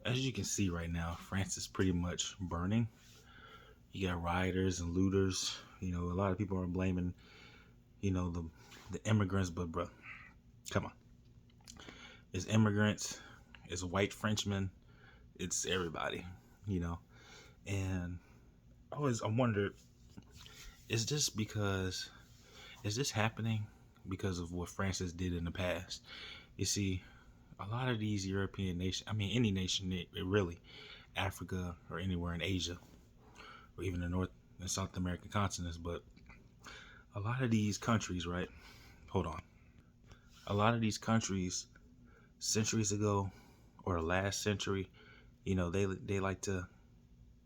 as you can see right now, France is pretty much burning. You got rioters and looters. You know, a lot of people are blaming, you know, the immigrants, but bro, come on. It's immigrants, it's white Frenchmen, it's everybody, you know. And I wondered, is this happening because of what Francis did in the past? You see, a lot of these European nations, I mean, any nation, really, Africa or anywhere in Asia, or even the North and South American continents, but a lot of these countries, right? Hold on. A lot of these countries, centuries ago, or the last century, you know, they like to,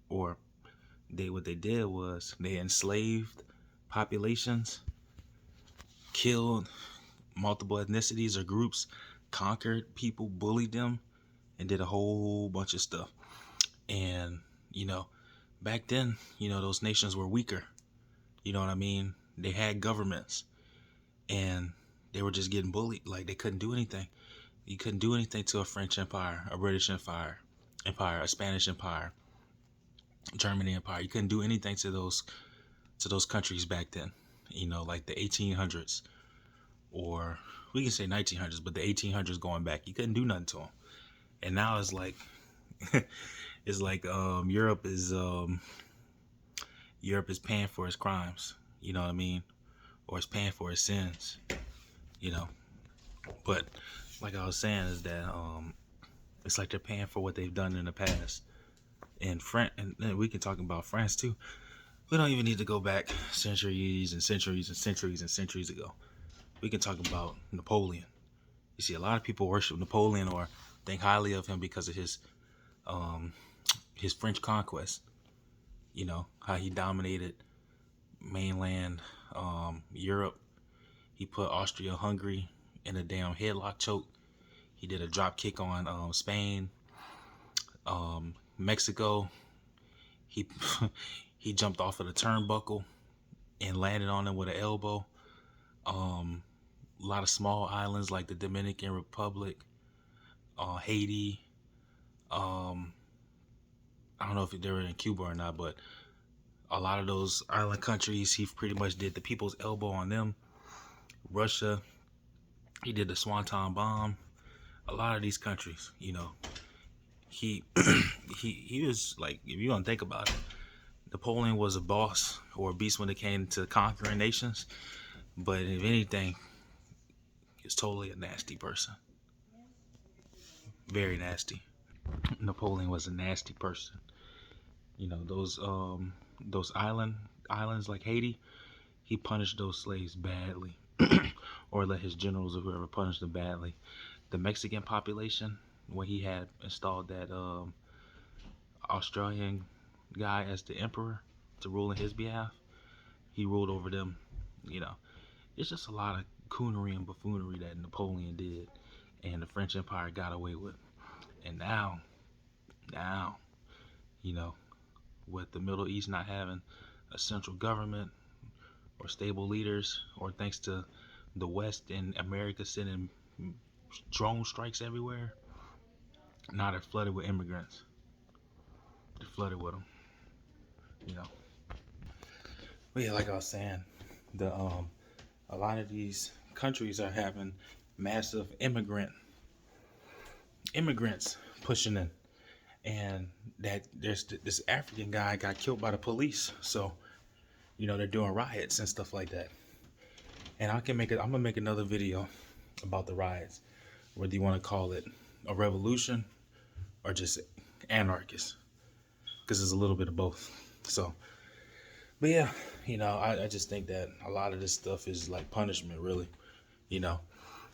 or what they did was they enslaved populations, killed multiple ethnicities or groups, conquered people, bullied them, and did a whole bunch of stuff. And, you know, back then, you know, those nations were weaker. You know what I mean? They had governments and they were just getting bullied. Like, they couldn't do anything. You couldn't do anything to a French empire, a British empire, a Spanish empire, Germany empire. You couldn't do anything to those countries back then. You know, like the 1800s, or we can say 1900s, but the 1800s going back, you couldn't do nothing to them. And now it's like Europe is paying for its crimes. You know what I mean? Or it's paying for its sins. You know. But like I was saying, is that it's like they're paying for what they've done in the past. And we can talk about France too. We don't even need to go back centuries and centuries and centuries and centuries ago. We can talk about Napoleon. You see, a lot of people worship Napoleon or think highly of him because of his French conquest. You know, how he dominated mainland Europe. He put Austria-Hungary in a damn headlock choke. He did a drop kick on Spain, Mexico. He he jumped off of the turnbuckle and landed on them with an elbow. A lot of small islands like the Dominican Republic, Haiti. I don't know if they were in Cuba or not, but a lot of those island countries, he pretty much did the people's elbow on them. Russia, he did the Swanton bomb. A lot of these countries, you know, he he was like, if you don't think about it, Napoleon was a boss or a beast when it came to conquering nations. But if anything, he's totally a nasty person. Very nasty. Napoleon was a nasty person. You know, those islands like Haiti, he punished those slaves badly. Or let his generals or whoever punish them badly. The Mexican population, when he had installed that Australian guy as the emperor to rule in his behalf, he ruled over them. You know, it's just a lot of coonery and buffoonery that Napoleon did, and the French Empire got away with. And now, you know, with the Middle East not having a central government or stable leaders, or thanks to the West and America sending drone strikes everywhere, now they're flooded with immigrants. They're flooded with them, you know. But yeah, like I was saying, a lot of these countries are having massive immigrants pushing in, and that there's this African guy got killed by the police, so you know they're doing riots and stuff like that. And I'm gonna make another video about the riots, whether you want to call it a revolution or just anarchist, because it's a little bit of both. So, but yeah, you know, I just think that a lot of this stuff is like punishment, really. You know,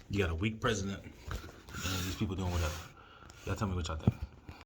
you got a weak president and these people doing whatever. Y'all tell me what y'all think.